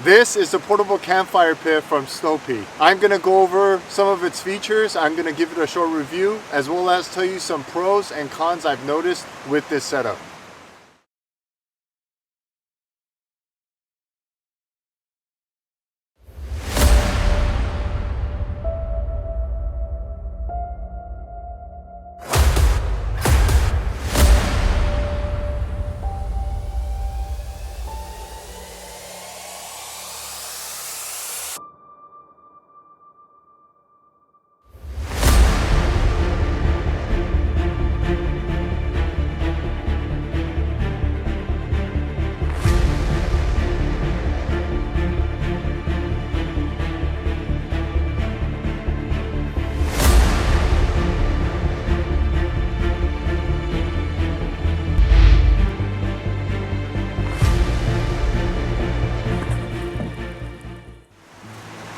This is the portable campfire pit from SnowPeak. I'm gonna go over some of its features. I'm gonna give it a short review, as well as tell you some pros and cons I've noticed with this setup.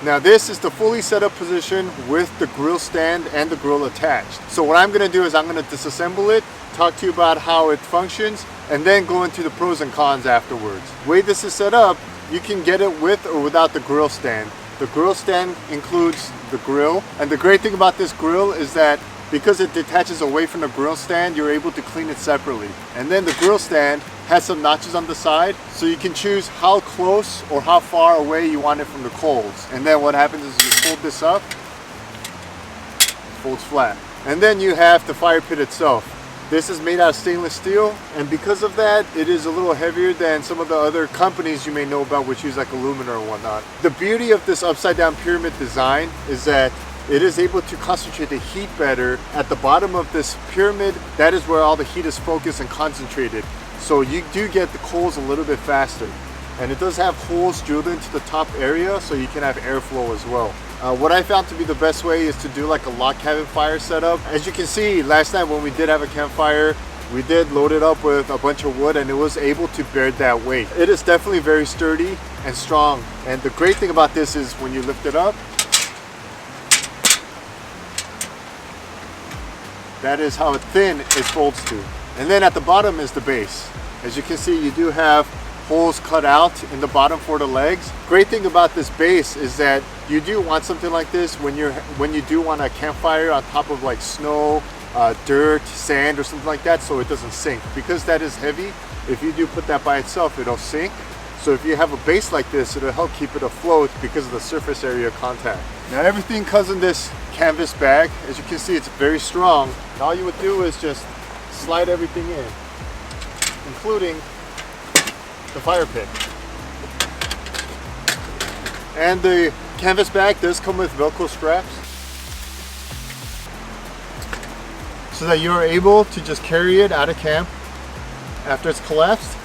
Now this is the fully set up position with the grill stand and the grill attached. So what I'm going to do is I'm going to disassemble it, talk to you about how it functions, and then go into the pros and cons afterwards. The way this is set up, you can get it with or without the grill stand. The grill stand includes the grill, and the great thing about this grill is that because it detaches away from the grill stand, you're able to clean it separately. And then the grill stand has some notches on the side, so you can choose how close or how far away you want it from the coals. And then what happens is you fold this up, it folds flat. And then you have the fire pit itself. This is made out of stainless steel, and because of that, it is a little heavier than some of the other companies you may know about, which use like aluminum or whatnot. The beauty of this upside down pyramid design is that it is able to concentrate the heat better. At the bottom of this pyramid, that is where all the heat is focused and concentrated. So you do get the coals a little bit faster. And it does have holes drilled into the top area, so you can have airflow as well. What I found to be the best way is to do like a log cabin fire setup. As you can see, last night when we did have a campfire, we did load it up with a bunch of wood, and it was able to bear that weight. It is definitely very sturdy and strong. And the great thing about this is when you lift it up, that is how thin it folds to. And then at the bottom is the base. As you can see, you do have holes cut out in the bottom for the legs. Great thing about this base is that you do want something like this when you do want a campfire on top of like snow, dirt, sand, or something like that, so it doesn't sink. Because that is heavy, if you do put that by itself, it'll sink. So if you have a base like this, it'll help keep it afloat because of the surface area contact. Now everything comes in this canvas bag. As you can see, it's very strong. And all you would do is just slide everything in, including the fire pit. And the canvas bag does come with Velcro straps, so that you are able to just carry it out of camp after it's collapsed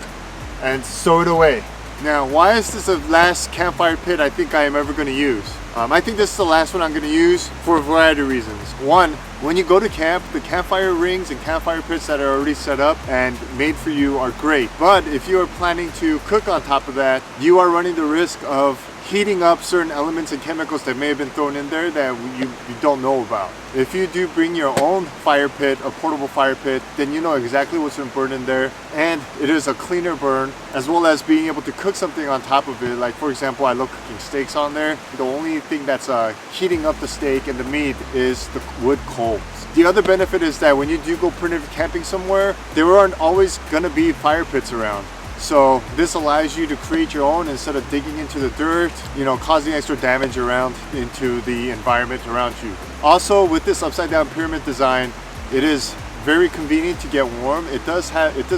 and sew it away. Now, why is this the last campfire pit I think I am ever going to use? I think this is the last one I'm going to use for a variety of reasons. One, when you go to camp, the campfire rings and campfire pits that are already set up and made for you are great. But if you are planning to cook on top of that, you are running the risk of heating up certain elements and chemicals that may have been thrown in there that you don't know about. If you do bring your own fire pit, a portable fire pit, then you know exactly what's been burned in there, and it is a cleaner burn, as well as being able to cook something on top of it. Like for example, I love cooking steaks on there. The only thing that's heating up the steak and the meat is the wood coals. The other benefit is that when you do go primitive camping somewhere, there aren't always gonna be fire pits around. So this allows you to create your own instead of digging into the dirt, causing extra damage around into the environment around you. Also, with this upside down pyramid design, it is very convenient to get warm. It does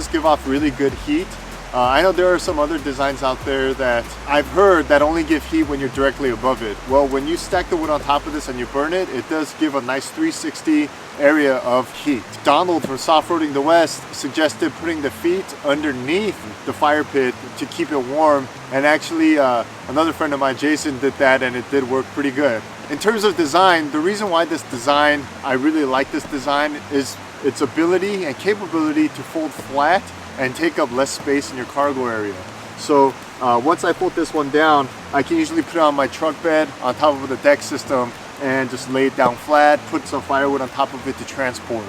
give off really good heat. I know there are some other designs out there that I've heard that only give heat when you're directly above it. Well, when you stack the wood on top of this and you burn it, it does give a nice 360 area of heat. Donald from Soft Roading the West suggested putting the feet underneath the fire pit to keep it warm, and actually another friend of mine, Jason, did that, and it did work pretty good. In terms of design, the reason why I really like this design is its ability and capability to fold flat and take up less space in your cargo area. So once I fold this one down, I can usually put it on my truck bed on top of the deck system and just lay it down flat, put some firewood on top of it to transport.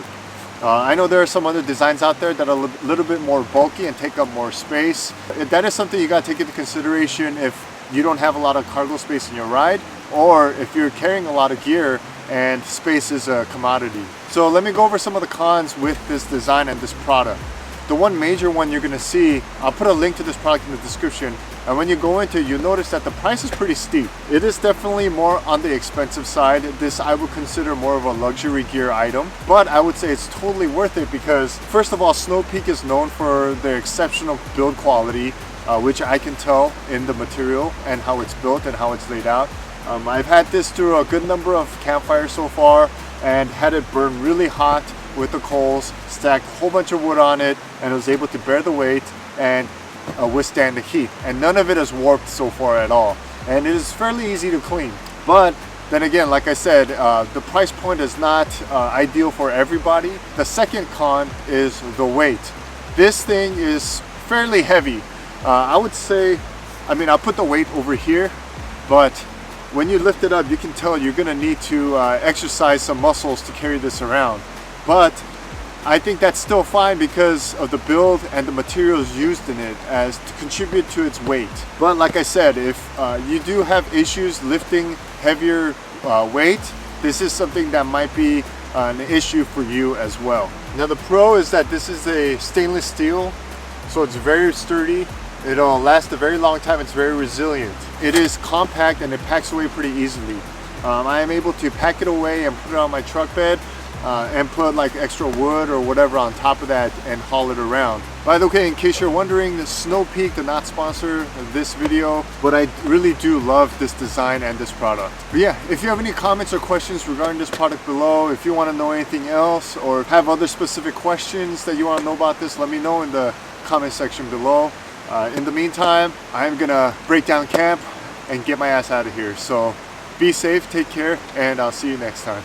I know there are some other designs out there that are a little bit more bulky and take up more space. That is something you gotta take into consideration if you don't have a lot of cargo space in your ride, or if you're carrying a lot of gear and space is a commodity. So let me go over some of the cons with this design and this product. The one major one you're gonna see, I'll put a link to this product in the description, and when you go into it, you'll notice that the price is pretty steep. It is definitely more on the expensive side. This I would consider more of a luxury gear item, but I would say it's totally worth it because first of all, SnowPeak is known for their exceptional build quality, which I can tell in the material and how it's built and how it's laid out. I've had this through a good number of campfires so far and had it burn really hot with the coals, stacked a whole bunch of wood on it, and it was able to bear the weight and withstand the heat. And none of it has warped so far at all. And it is fairly easy to clean. But then again, like I said, the price point is not ideal for everybody. The second con is the weight. This thing is fairly heavy. I would say, I mean, I'll put the weight over here, but when you lift it up, you can tell you're gonna need to exercise some muscles to carry this around. But I think that's still fine because of the build and the materials used in it as to contribute to its weight. But like I said, if you do have issues lifting heavier weight, this is something that might be an issue for you as well. Now the pro is that this is a stainless steel, so it's very sturdy. It'll last a very long time. It's very resilient. It is compact and it packs away pretty easily. I am able to pack it away and put it on my truck bed and put like extra wood or whatever on top of that and haul it around. By the way, in case you're wondering, the SnowPeak did not sponsor this video, but I really do love this design and this product. But yeah, if you have any comments or questions regarding this product below, if you want to know anything else or have other specific questions that you want to know about this, let me know in the comment section below. In the meantime, I'm gonna break down camp and get my ass out of here. So be safe, take care, and I'll see you next time.